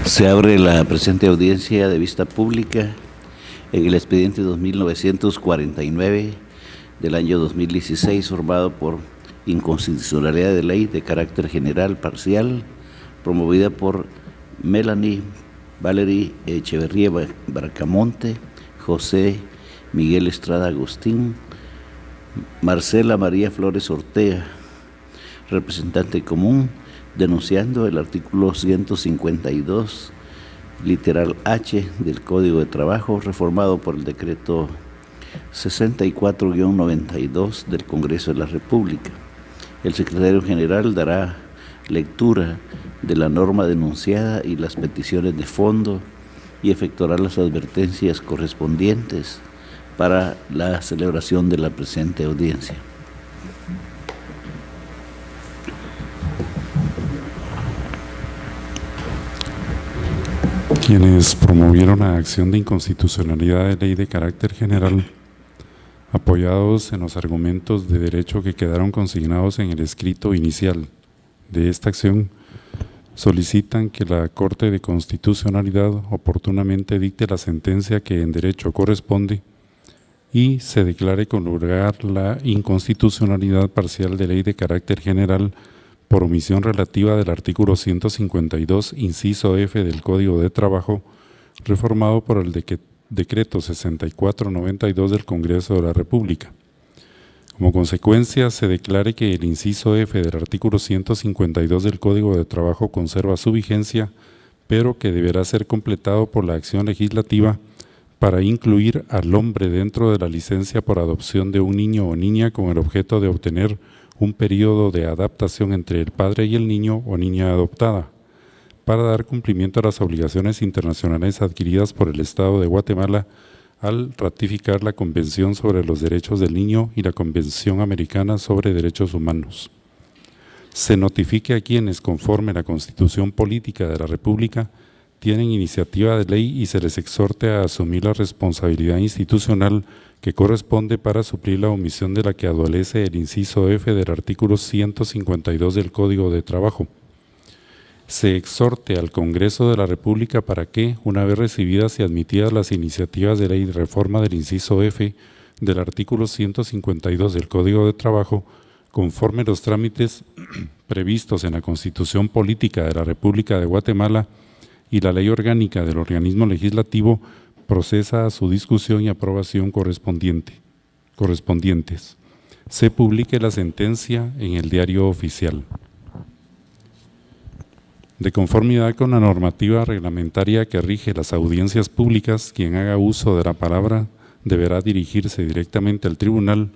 Se abre la presente audiencia de vista pública en el expediente 2949 del año 2016, formado por inconstitucionalidad de ley de carácter general parcial, promovida por Melanie Valerie Echeverría Bracamonte, José Miguel Estrada Agustín, Marcela María Flores Ortega, representante común, denunciando el artículo 152, literal H del Código de Trabajo, reformado por el decreto 64-92 del Congreso de la República. El secretario general dará lectura de la norma denunciada y las peticiones de fondo y efectuará las advertencias correspondientes para la celebración de la presente audiencia. Quienes promovieron la acción de inconstitucionalidad de ley de carácter general, apoyados en los argumentos de derecho que quedaron consignados en el escrito inicial de esta acción, solicitan que la Corte de Constitucionalidad oportunamente dicte la sentencia que en derecho corresponde y se declare con lugar la inconstitucionalidad parcial de ley de carácter general por omisión relativa del artículo 152, inciso F del Código de Trabajo, reformado por el decreto 64-92 del Congreso de la República. Como consecuencia, se declare que el inciso F del artículo 152 del Código de Trabajo conserva su vigencia, pero que deberá ser completado por la acción legislativa para incluir al hombre dentro de la licencia por adopción de un niño o niña con el objeto de obtener un periodo de adaptación entre el padre y el niño o niña adoptada, para dar cumplimiento a las obligaciones internacionales adquiridas por el Estado de Guatemala al ratificar la Convención sobre los Derechos del Niño y la Convención Americana sobre Derechos Humanos. Se notifique a quienes, conforme a la Constitución Política de la República, tienen iniciativa de ley y se les exhorte a asumir la responsabilidad institucional que corresponde para suplir la omisión de la que adolece el inciso F del artículo 152 del Código de Trabajo. Se exhorte al Congreso de la República para que, una vez recibidas y admitidas las iniciativas de ley de reforma del inciso F del artículo 152 del Código de Trabajo, conforme los trámites previstos en la Constitución Política de la República de Guatemala y la Ley Orgánica del Organismo Legislativo, procesa a su discusión y aprobación correspondientes. Se publique la sentencia en el Diario Oficial. De conformidad con la normativa reglamentaria que rige las audiencias públicas, quien haga uso de la palabra deberá dirigirse directamente al tribunal,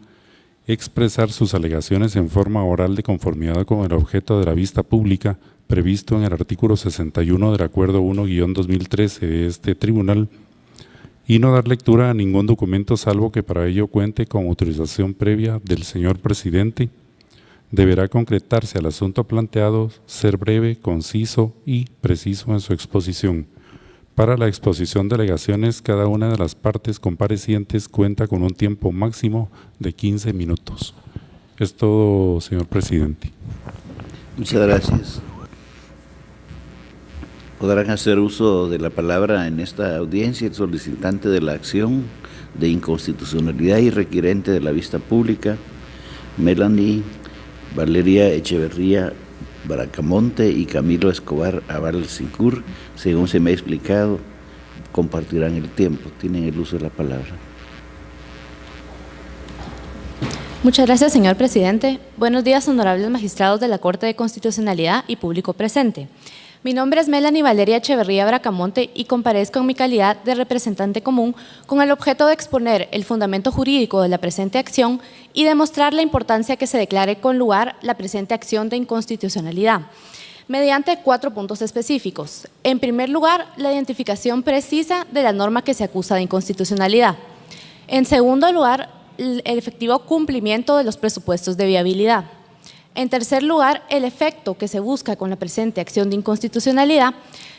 expresar sus alegaciones en forma oral de conformidad con el objeto de la vista pública previsto en el artículo 61 del Acuerdo 1-2013 de este tribunal, y no dar lectura a ningún documento salvo que para ello cuente con autorización previa del señor presidente. Deberá concretarse al asunto planteado, ser breve, conciso y preciso en su exposición. Para la exposición de alegaciones, cada una de las partes comparecientes cuenta con un tiempo máximo de 15 minutos. Es todo, señor presidente. Muchas gracias. Podrán hacer uso de la palabra en esta audiencia el solicitante de la acción de inconstitucionalidad y requirente de la vista pública, Melanie Valeria Echeverría Bracamonte y Camilo Escobar Aval Sincur. Según se me ha explicado, compartirán el tiempo. Tienen el uso de la palabra. Muchas gracias, señor presidente. Buenos días, honorables magistrados de la Corte de Constitucionalidad y público presente. Mi nombre es Melanie Valeria Echeverría Bracamonte y comparezco en mi calidad de representante común con el objeto de exponer el fundamento jurídico de la presente acción y demostrar la importancia que se declare con lugar la presente acción de inconstitucionalidad, mediante 4 puntos específicos. En primer lugar, la identificación precisa de la norma que se acusa de inconstitucionalidad. En segundo lugar, el efectivo cumplimiento de los presupuestos de viabilidad. En tercer lugar, el efecto que se busca con la presente acción de inconstitucionalidad.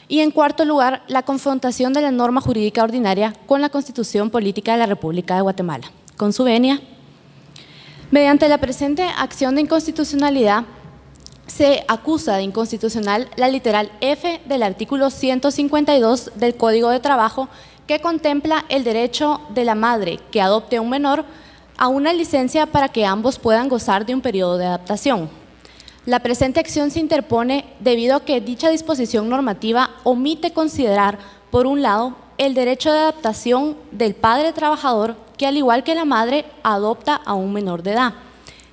Y en cuarto lugar, la confrontación de la norma jurídica ordinaria con la Constitución Política de la República de Guatemala. Con su venia. Mediante la presente acción de inconstitucionalidad, se acusa de inconstitucional la literal F del artículo 152 del Código de Trabajo, que contempla el derecho de la madre que adopte a un menor a una licencia para que ambos puedan gozar de un periodo de adaptación. La presente acción se interpone debido a que dicha disposición normativa omite considerar, por un lado, el derecho de adaptación del padre trabajador que, al igual que la madre, adopta a un menor de edad,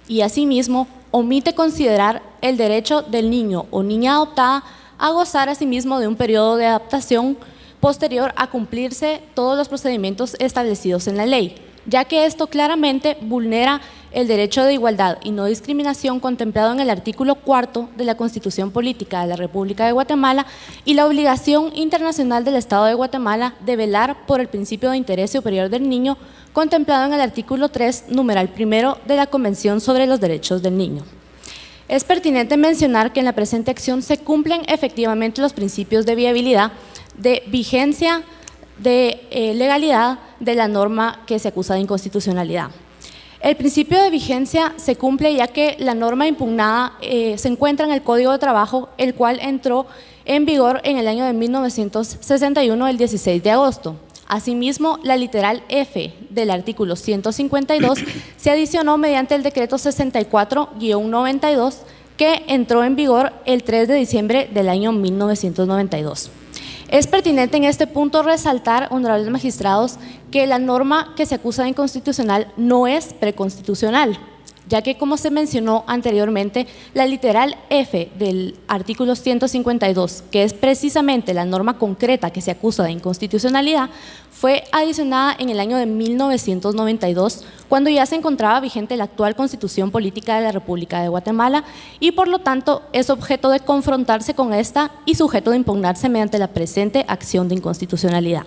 y asimismo omite considerar el derecho del niño o niña adoptada a gozar asimismo de un periodo de adaptación posterior a cumplirse todos los procedimientos establecidos en la ley, ya que esto claramente vulnera el derecho de igualdad y no discriminación contemplado en el artículo 4 de la Constitución Política de la República de Guatemala y la obligación internacional del Estado de Guatemala de velar por el principio de interés superior del niño contemplado en el artículo 3, numeral primero de la Convención sobre los Derechos del Niño. Es pertinente mencionar que en la presente acción se cumplen efectivamente los principios de viabilidad, de vigencia, de legalidad de la norma que se acusa de inconstitucionalidad. El principio de vigencia se cumple ya que la norma impugnada se encuentra en el Código de Trabajo, el cual entró en vigor en el año de 1961, el 16 de agosto. Asimismo, la literal F del artículo 152 se adicionó mediante el decreto 64-92 que entró en vigor el 3 de diciembre del año 1992. Es pertinente en este punto resaltar, honorables magistrados, que la norma que se acusa de inconstitucional no es preconstitucional, ya que, como se mencionó anteriormente, la literal F del artículo 152, que es precisamente la norma concreta que se acusa de inconstitucionalidad, fue adicionada en el año de 1992, cuando ya se encontraba vigente la actual Constitución Política de la República de Guatemala y, por lo tanto, es objeto de confrontarse con esta y sujeto de impugnarse mediante la presente acción de inconstitucionalidad.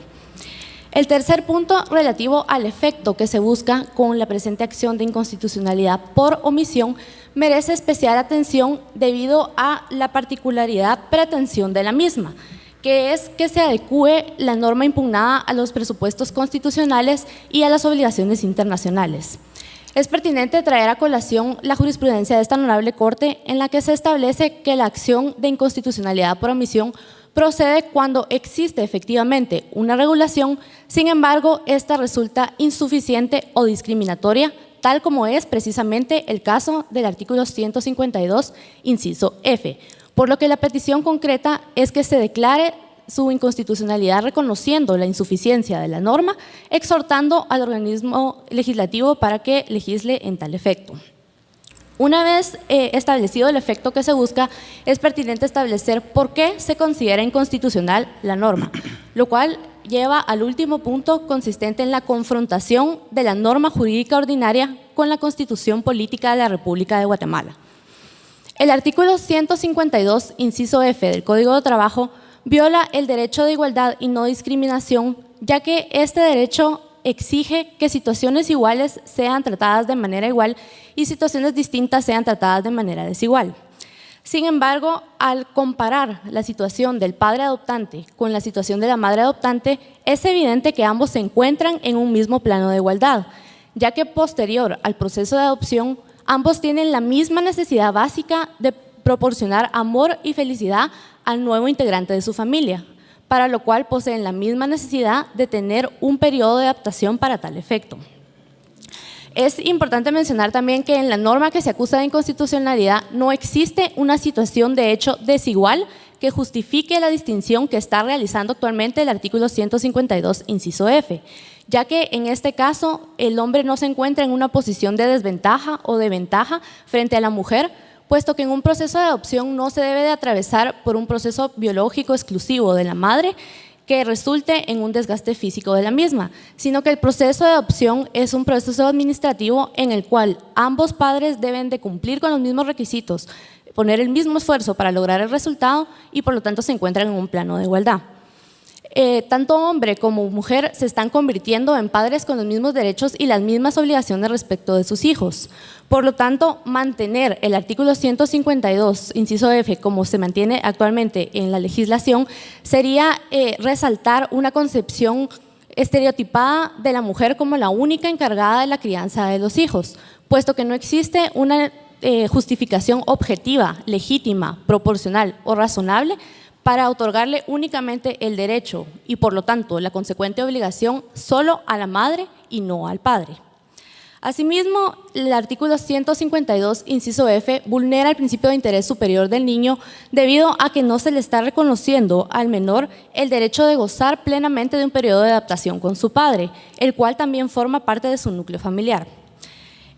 El tercer punto, relativo al efecto que se busca con la presente acción de inconstitucionalidad por omisión, merece especial atención debido a la particularidad pretensión de la misma, que es que se adecúe la norma impugnada a los presupuestos constitucionales y a las obligaciones internacionales. Es pertinente traer a colación la jurisprudencia de esta honorable Corte, en la que se establece que la acción de inconstitucionalidad por omisión procede cuando existe efectivamente una regulación, sin embargo, esta resulta insuficiente o discriminatoria, tal como es precisamente el caso del artículo 152, inciso F, por lo que la petición concreta es que se declare su inconstitucionalidad reconociendo la insuficiencia de la norma, exhortando al organismo legislativo para que legisle en tal efecto. Una vez establecido el efecto que se busca, es pertinente establecer por qué se considera inconstitucional la norma, lo cual lleva al último punto consistente en la confrontación de la norma jurídica ordinaria con la Constitución Política de la República de Guatemala. El artículo 152, inciso F del Código de Trabajo, viola el derecho de igualdad y no discriminación, ya que este derecho exige que situaciones iguales sean tratadas de manera igual y situaciones distintas sean tratadas de manera desigual. Sin embargo, al comparar la situación del padre adoptante con la situación de la madre adoptante, es evidente que ambos se encuentran en un mismo plano de igualdad, ya que posterior al proceso de adopción, ambos tienen la misma necesidad básica de proporcionar amor y felicidad al nuevo integrante de su familia, para lo cual poseen la misma necesidad de tener un periodo de adaptación para tal efecto. Es importante mencionar también que en la norma que se acusa de inconstitucionalidad no existe una situación de hecho desigual que justifique la distinción que está realizando actualmente el artículo 152, inciso F, ya que en este caso el hombre no se encuentra en una posición de desventaja o de ventaja frente a la mujer, puesto que en un proceso de adopción no se debe de atravesar por un proceso biológico exclusivo de la madre que resulte en un desgaste físico de la misma, sino que el proceso de adopción es un proceso administrativo en el cual ambos padres deben de cumplir con los mismos requisitos, poner el mismo esfuerzo para lograr el resultado y por lo tanto se encuentran en un plano de igualdad. Tanto hombre como mujer se están convirtiendo en padres con los mismos derechos y las mismas obligaciones respecto de sus hijos. Por lo tanto, mantener el artículo 152, inciso F, como se mantiene actualmente en la legislación, sería resaltar una concepción estereotipada de la mujer como la única encargada de la crianza de los hijos, puesto que no existe una justificación objetiva, legítima, proporcional o razonable para otorgarle únicamente el derecho y, por lo tanto, la consecuente obligación solo a la madre y no al padre. Asimismo, el artículo 152, inciso F, vulnera el principio de interés superior del niño debido a que no se le está reconociendo al menor el derecho de gozar plenamente de un periodo de adaptación con su padre, el cual también forma parte de su núcleo familiar.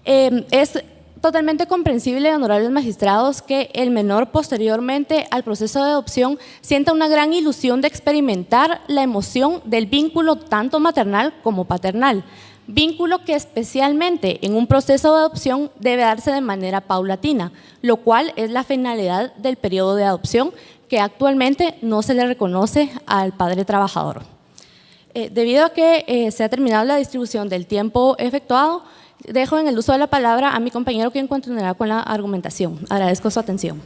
Es totalmente comprensible, honorables magistrados, que el menor posteriormente al proceso de adopción sienta una gran ilusión de experimentar la emoción del vínculo tanto maternal como paternal, vínculo que especialmente en un proceso de adopción debe darse de manera paulatina, lo cual es la finalidad del periodo de adopción que actualmente no se le reconoce al padre trabajador. Debido a que se ha terminado la distribución del tiempo efectuado, dejo en el uso de la palabra a mi compañero, quien continuará con la argumentación. Agradezco su atención.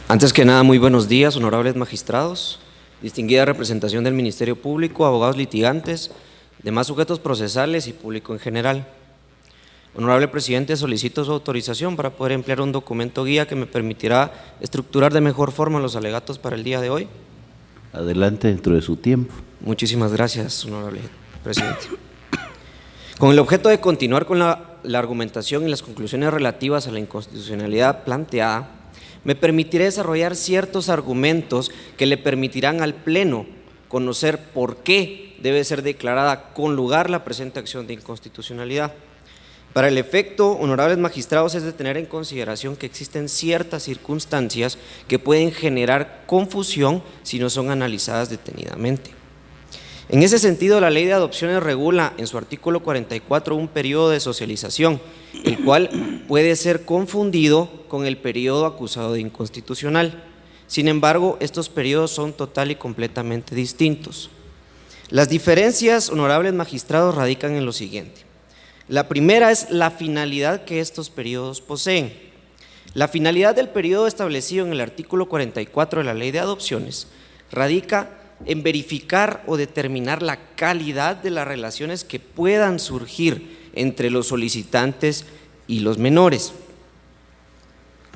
Antes que nada, muy buenos días, honorables magistrados, distinguida representación del Ministerio Público, abogados litigantes, demás sujetos procesales y público en general. Honorable presidente, solicito su autorización para poder emplear un documento guía que me permitirá estructurar de mejor forma los alegatos para el día de hoy. Adelante, dentro de su tiempo. Muchísimas gracias, honorable presidente. Con el objeto de continuar con la argumentación y las conclusiones relativas a la inconstitucionalidad planteada, me permitiré desarrollar ciertos argumentos que le permitirán al Pleno conocer por qué debe ser declarada con lugar la presente acción de inconstitucionalidad. Para el efecto, honorables magistrados, es de tener en consideración que existen ciertas circunstancias que pueden generar confusión si no son analizadas detenidamente. En ese sentido, la Ley de Adopciones regula en su artículo 44 un periodo de socialización, el cual puede ser confundido con el periodo acusado de inconstitucional. Sin embargo, estos periodos son total y completamente distintos. Las diferencias, honorables magistrados, radican en lo siguiente. La primera es la finalidad que estos periodos poseen. La finalidad del periodo establecido en el artículo 44 de la Ley de Adopciones radica en verificar o determinar la calidad de las relaciones que puedan surgir entre los solicitantes y los menores.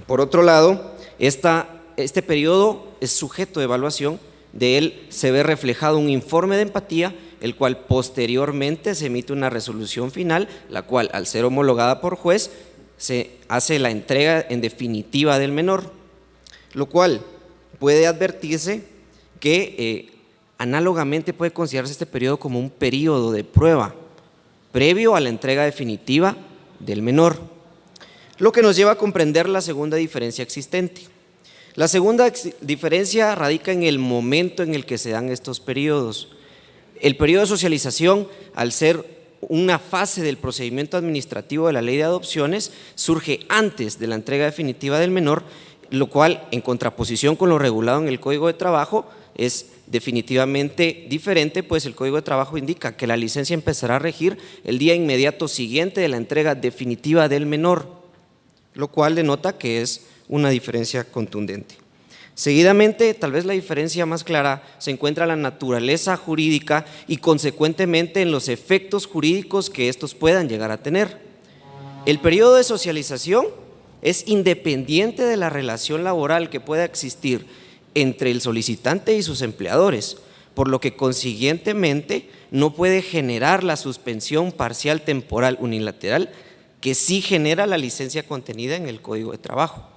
Por otro lado, este periodo es sujeto de evaluación. De él se ve reflejado un informe de empatía, el cual posteriormente se emite una resolución final, la cual, al ser homologada por juez, se hace la entrega en definitiva del menor, lo cual puede advertirse que análogamente puede considerarse este periodo como un periodo de prueba previo a la entrega definitiva del menor, lo que nos lleva a comprender la segunda diferencia existente. La segunda diferencia radica en el momento en el que se dan estos periodos. El periodo de socialización, al ser una fase del procedimiento administrativo de la Ley de Adopciones, surge antes de la entrega definitiva del menor, lo cual, en contraposición con lo regulado en el Código de Trabajo, es definitivamente diferente, pues el Código de Trabajo indica que la licencia empezará a regir el día inmediato siguiente de la entrega definitiva del menor, lo cual denota que es una diferencia contundente. Seguidamente, tal vez la diferencia más clara se encuentra en la naturaleza jurídica y consecuentemente en los efectos jurídicos que estos puedan llegar a tener. El periodo de socialización es independiente de la relación laboral que pueda existir entre el solicitante y sus empleadores, por lo que consiguientemente no puede generar la suspensión parcial temporal unilateral que sí genera la licencia contenida en el Código de Trabajo.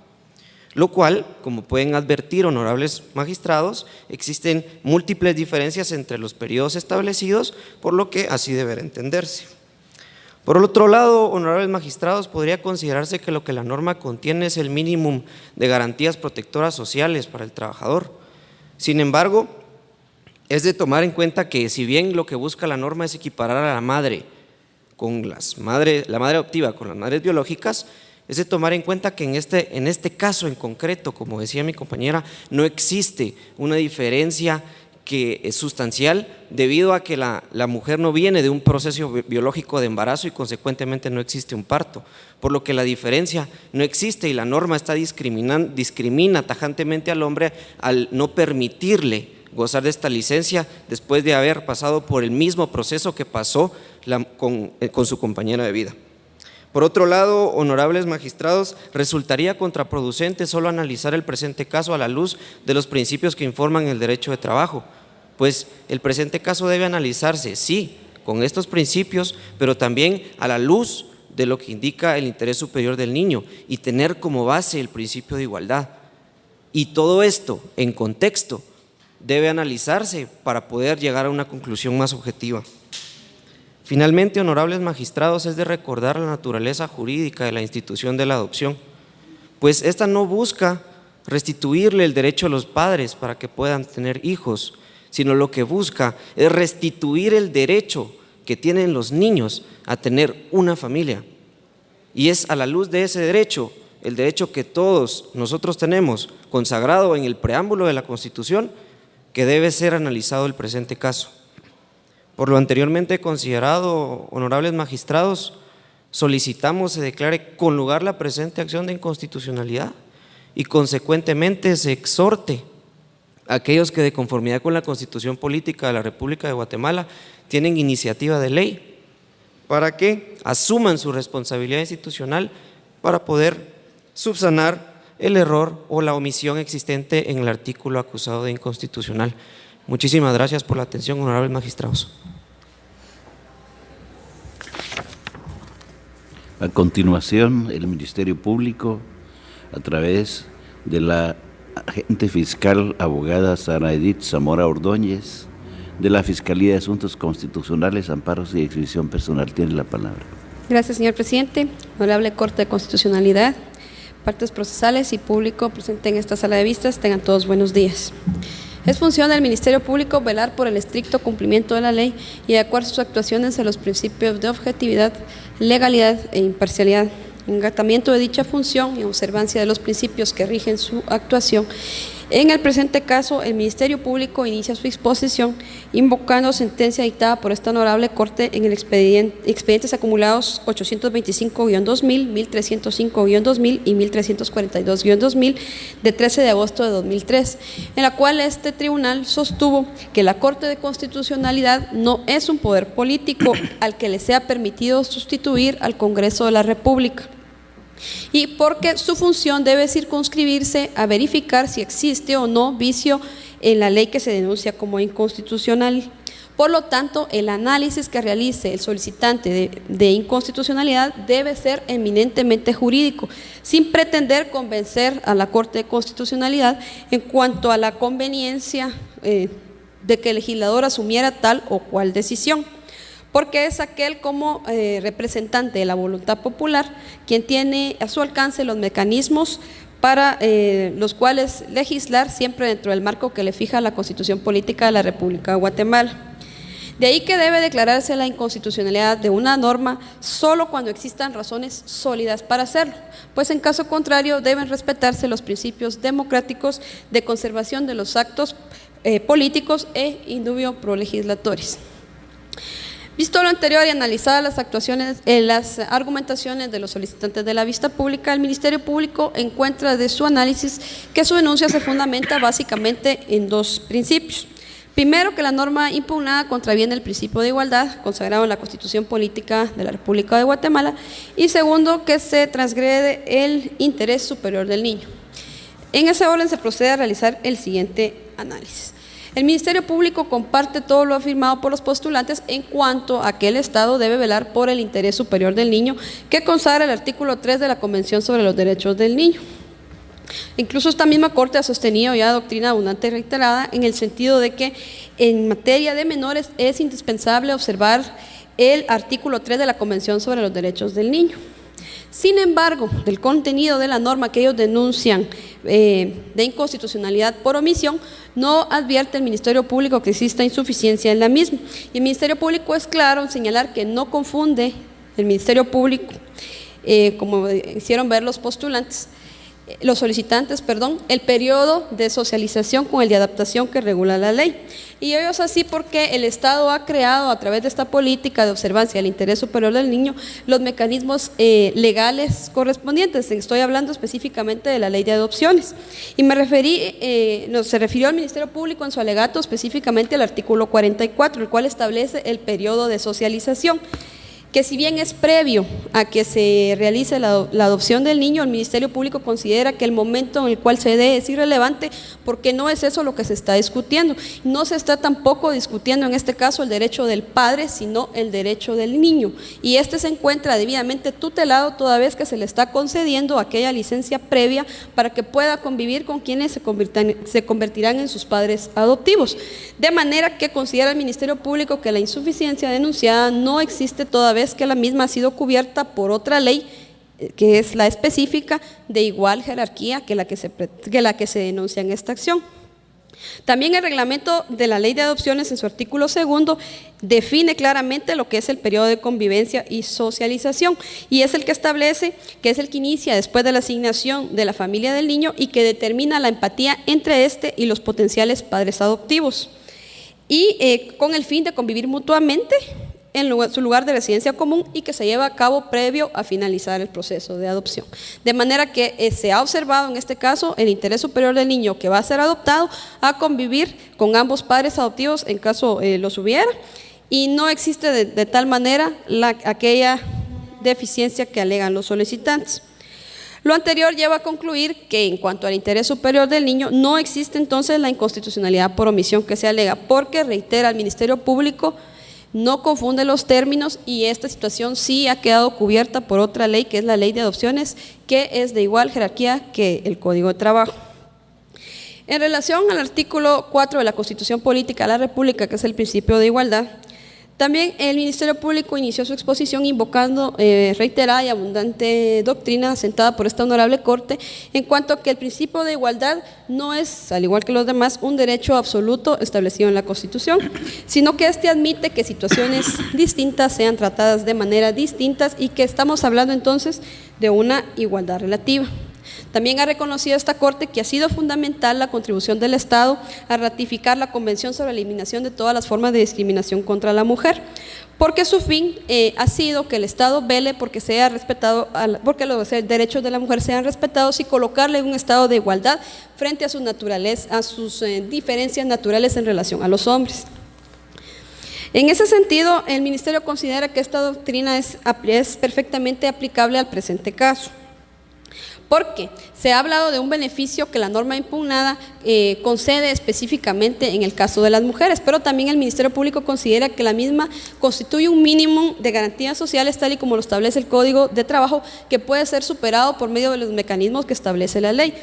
Lo cual, como pueden advertir, honorables magistrados, existen múltiples diferencias entre los periodos establecidos, por lo que así deberá entenderse. Por el otro lado, honorables magistrados, podría considerarse que lo que la norma contiene es el mínimo de garantías protectoras sociales para el trabajador. Sin embargo, es de tomar en cuenta que si bien lo que busca la norma es equiparar a la madre con la madre adoptiva con las madres biológicas, es de tomar en cuenta que en este caso en concreto, como decía mi compañera, no existe una diferencia que es sustancial debido a que la mujer no viene de un proceso biológico de embarazo y consecuentemente no existe un parto, por lo que la diferencia no existe y la norma está discrimina tajantemente al hombre al no permitirle gozar de esta licencia después de haber pasado por el mismo proceso que pasó con su compañera de vida. Por otro lado, honorables magistrados, resultaría contraproducente solo analizar el presente caso a la luz de los principios que informan el derecho de trabajo, pues el presente caso debe analizarse, sí, con estos principios, pero también a la luz de lo que indica el interés superior del niño y tener como base el principio de igualdad. Y todo esto en contexto debe analizarse para poder llegar a una conclusión más objetiva. Finalmente, honorables magistrados, es de recordar la naturaleza jurídica de la institución de la adopción, pues esta no busca restituirle el derecho a los padres para que puedan tener hijos, sino lo que busca es restituir el derecho que tienen los niños a tener una familia. Y es a la luz de ese derecho, el derecho que todos nosotros tenemos, consagrado en el preámbulo de la Constitución, que debe ser analizado el presente caso. Por lo anteriormente considerado, honorables magistrados, solicitamos se declare con lugar la presente acción de inconstitucionalidad y consecuentemente se exhorte a aquellos que de conformidad con la Constitución Política de la República de Guatemala tienen iniciativa de ley para que asuman su responsabilidad institucional para poder subsanar el error o la omisión existente en el artículo acusado de inconstitucional. Muchísimas gracias por la atención, honorables magistrados. A continuación, el Ministerio Público, a través de la agente fiscal abogada Sara Edith Zamora Ordóñez, de la Fiscalía de Asuntos Constitucionales, Amparos y Exhibición Personal, tiene la palabra. Gracias, señor presidente. Honorable Corte de Constitucionalidad, partes procesales y público presente en esta sala de vistas, tengan todos buenos días. Es función del Ministerio Público velar por el estricto cumplimiento de la ley y adecuar sus actuaciones a los principios de objetividad, legalidad e imparcialidad. En acatamiento de dicha función y observancia de los principios que rigen su actuación, en el presente caso, el Ministerio Público inicia su exposición invocando sentencia dictada por esta honorable Corte en el expedientes acumulados 825-2000, 1305-2000 y 1342-2000 de 13 de agosto de 2003, en la cual este tribunal sostuvo que la Corte de Constitucionalidad no es un poder político al que le sea permitido sustituir al Congreso de la República, y porque su función debe circunscribirse a verificar si existe o no vicio en la ley que se denuncia como inconstitucional. Por lo tanto, el análisis que realice el solicitante de inconstitucionalidad debe ser eminentemente jurídico, sin pretender convencer a la Corte de Constitucionalidad en cuanto a la conveniencia de que el legislador asumiera tal o cual decisión, porque es aquel como representante de la voluntad popular quien tiene a su alcance los mecanismos para los cuales legislar siempre dentro del marco que le fija la Constitución Política de la República de Guatemala. De ahí que debe declararse la inconstitucionalidad de una norma solo cuando existan razones sólidas para hacerlo, pues en caso contrario deben respetarse los principios democráticos de conservación de los actos políticos e indubio pro legislatores. Visto lo anterior y analizadas las actuaciones, las argumentaciones de los solicitantes de la vista pública, el Ministerio Público encuentra de su análisis que su denuncia se fundamenta básicamente en dos principios. Primero, que la norma impugnada contraviene el principio de igualdad consagrado en la Constitución Política de la República de Guatemala, y segundo, que se transgrede el interés superior del niño. En ese orden se procede a realizar el siguiente análisis. El Ministerio Público comparte todo lo afirmado por los postulantes en cuanto a que el Estado debe velar por el interés superior del niño, que consagra el artículo 3 de la Convención sobre los Derechos del Niño. Incluso esta misma Corte ha sostenido ya doctrina abundante y reiterada en el sentido de que en materia de menores es indispensable observar el artículo 3 de la Convención sobre los Derechos del Niño. Sin embargo, del contenido de la norma que ellos denuncian de inconstitucionalidad por omisión, no advierte el Ministerio Público que exista insuficiencia en la misma. Y el Ministerio Público es claro en señalar que no confunde el Ministerio Público, como hicieron ver los postulantes, los solicitantes, el periodo de socialización con el de adaptación que regula la ley. Y ello es así porque el Estado ha creado a través de esta política de observancia del interés superior del niño los mecanismos legales correspondientes. Estoy hablando específicamente de la ley de adopciones. Y se refirió al Ministerio Público en su alegato específicamente al artículo 44, el cual establece el periodo de socialización, que si bien es previo a que se realice la adopción del niño, el Ministerio Público considera que el momento en el cual se dé es irrelevante porque no es eso lo que se está discutiendo. No se está tampoco discutiendo en este caso el derecho del padre, sino el derecho del niño. Y este se encuentra debidamente tutelado toda vez que se le está concediendo aquella licencia previa para que pueda convivir con quienes se convertirán en sus padres adoptivos. De manera que considera el Ministerio Público que la insuficiencia denunciada no existe toda vez que la misma ha sido cubierta por otra ley, que es la específica de igual jerarquía que la que se denuncia en esta acción. También el reglamento de la ley de adopciones en su artículo 2 define claramente lo que es el periodo de convivencia y socialización, y es el que establece que es el que inicia después de la asignación de la familia del niño y que determina la empatía entre este y los potenciales padres adoptivos, y con el fin de convivir mutuamente en su lugar de residencia común y que se lleva a cabo previo a finalizar el proceso de adopción. De manera que se ha observado en este caso el interés superior del niño que va a ser adoptado a convivir con ambos padres adoptivos en caso los hubiera, y no existe de tal manera aquella deficiencia que alegan los solicitantes. Lo anterior lleva a concluir que en cuanto al interés superior del niño no existe entonces la inconstitucionalidad por omisión que se alega, porque reitera el Ministerio Público no confunde los términos y esta situación sí ha quedado cubierta por otra ley, que es la Ley de Adopciones, que es de igual jerarquía que el Código de Trabajo. En relación al artículo 4 de la Constitución Política de la República, que es el principio de igualdad, también el Ministerio Público inició su exposición invocando reiterada y abundante doctrina asentada por esta honorable Corte en cuanto a que el principio de igualdad no es, al igual que los demás, un derecho absoluto establecido en la Constitución, sino que este admite que situaciones distintas sean tratadas de manera distintas y que estamos hablando entonces de una igualdad relativa. También ha reconocido esta Corte que ha sido fundamental la contribución del Estado a ratificar la Convención sobre la Eliminación de todas las formas de discriminación contra la mujer, porque su fin ha sido que el Estado vele porque porque los derechos de la mujer sean respetados y colocarle en un estado de igualdad frente a sus diferencias naturales en relación a los hombres. En ese sentido, el Ministerio considera que esta doctrina es perfectamente aplicable al presente caso, porque se ha hablado de un beneficio que la norma impugnada concede específicamente en el caso de las mujeres, pero también el Ministerio Público considera que la misma constituye un mínimo de garantías sociales tal y como lo establece el Código de Trabajo, que puede ser superado por medio de los mecanismos que establece la ley,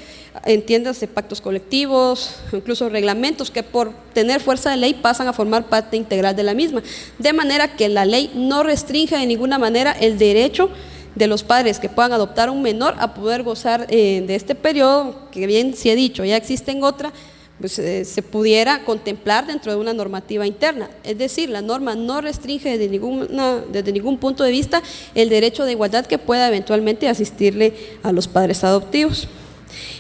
entiéndase pactos colectivos, incluso reglamentos que por tener fuerza de ley pasan a formar parte integral de la misma, de manera que la ley no restringe de ninguna manera el derecho de los padres que puedan adoptar a un menor a poder gozar de este periodo, que bien si he dicho, ya existe en otra, pues se pudiera contemplar dentro de una normativa interna. Es decir, la norma no restringe desde ningún punto de vista el derecho de igualdad que pueda eventualmente asistirle a los padres adoptivos.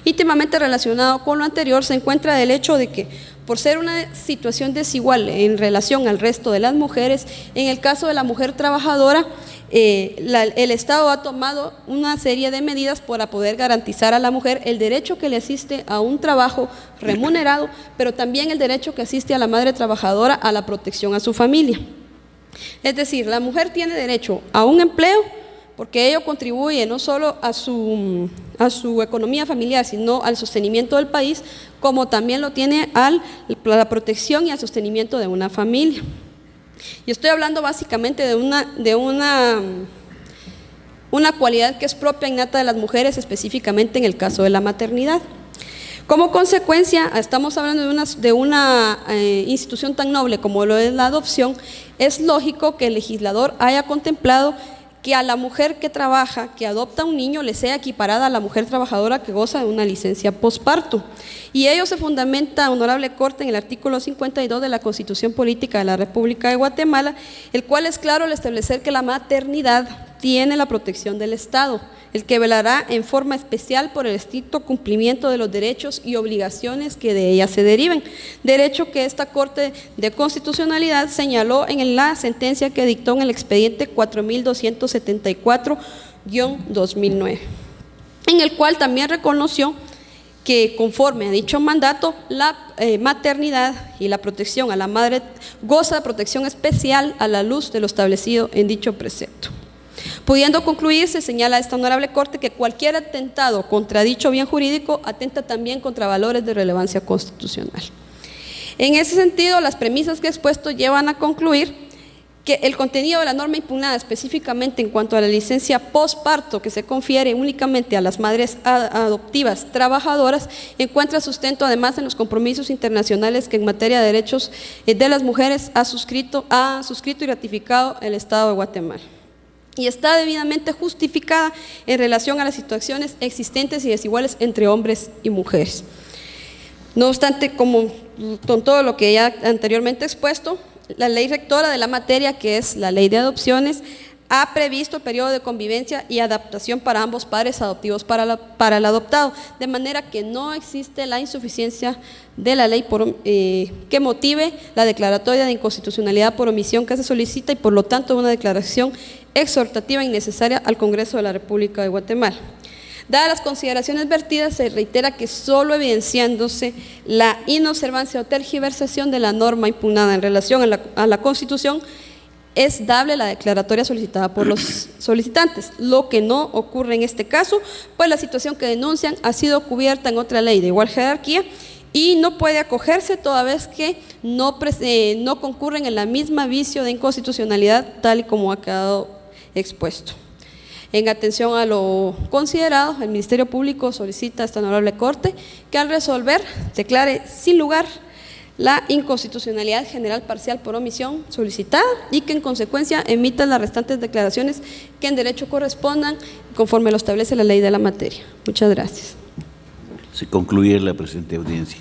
Íntimamente relacionado con lo anterior se encuentra el hecho de que por ser una situación desigual en relación al resto de las mujeres, en el caso de la mujer trabajadora, el Estado ha tomado una serie de medidas para poder garantizar a la mujer el derecho que le asiste a un trabajo remunerado, pero también el derecho que asiste a la madre trabajadora a la protección a su familia. Es decir, la mujer tiene derecho a un empleo porque ello contribuye no solo a su economía familiar, sino al sostenimiento del país, como también lo tiene a la protección y al sostenimiento de una familia. Y estoy hablando básicamente de una cualidad que es propia innata de las mujeres, específicamente en el caso de la maternidad. Como consecuencia, estamos hablando de una institución tan noble como lo es la adopción. Es lógico que el legislador haya contemplado que a la mujer que trabaja, que adopta un niño, le sea equiparada a la mujer trabajadora que goza de una licencia posparto. Y ello se fundamenta, honorable Corte, en el artículo 52 de la Constitución Política de la República de Guatemala, el cual es claro al establecer que la maternidad tiene la protección del Estado, el que velará en forma especial por el estricto cumplimiento de los derechos y obligaciones que de ella se deriven, derecho que esta Corte de Constitucionalidad señaló en la sentencia que dictó en el expediente 4274-2009, en el cual también reconoció que conforme a dicho mandato, la maternidad y la protección a la madre goza de protección especial a la luz de lo establecido en dicho precepto. Pudiendo concluir, se señala esta honorable Corte que cualquier atentado contra dicho bien jurídico atenta también contra valores de relevancia constitucional. En ese sentido, las premisas que he expuesto llevan a concluir que el contenido de la norma impugnada, específicamente en cuanto a la licencia postparto que se confiere únicamente a las madres adoptivas trabajadoras, encuentra sustento además en los compromisos internacionales que en materia de derechos de las mujeres ha suscrito y ratificado el Estado de Guatemala, y está debidamente justificada en relación a las situaciones existentes y desiguales entre hombres y mujeres. No obstante, como con todo lo que ya anteriormente expuesto, la ley rectora de la materia, que es la ley de adopciones, ha previsto el periodo de convivencia y adaptación para ambos padres adoptivos para el adoptado, de manera que no existe la insuficiencia de la ley que motive la declaratoria de inconstitucionalidad por omisión que se solicita, y por lo tanto una declaración exhortativa innecesaria al Congreso de la República de Guatemala. Dadas las consideraciones vertidas, se reitera que solo evidenciándose la inobservancia o tergiversación de la norma impugnada en relación a la Constitución, es dable la declaratoria solicitada por los solicitantes, lo que no ocurre en este caso, pues la situación que denuncian ha sido cubierta en otra ley de igual jerarquía y no puede acogerse toda vez que no concurren en la misma vicio de inconstitucionalidad, tal y como ha quedado expuesto. En atención a lo considerado, el Ministerio Público solicita a esta honorable Corte que al resolver declare sin lugar la inconstitucionalidad general parcial por omisión solicitada y que en consecuencia emita las restantes declaraciones que en derecho correspondan conforme lo establece la ley de la materia. Muchas gracias. Se concluye la presente audiencia.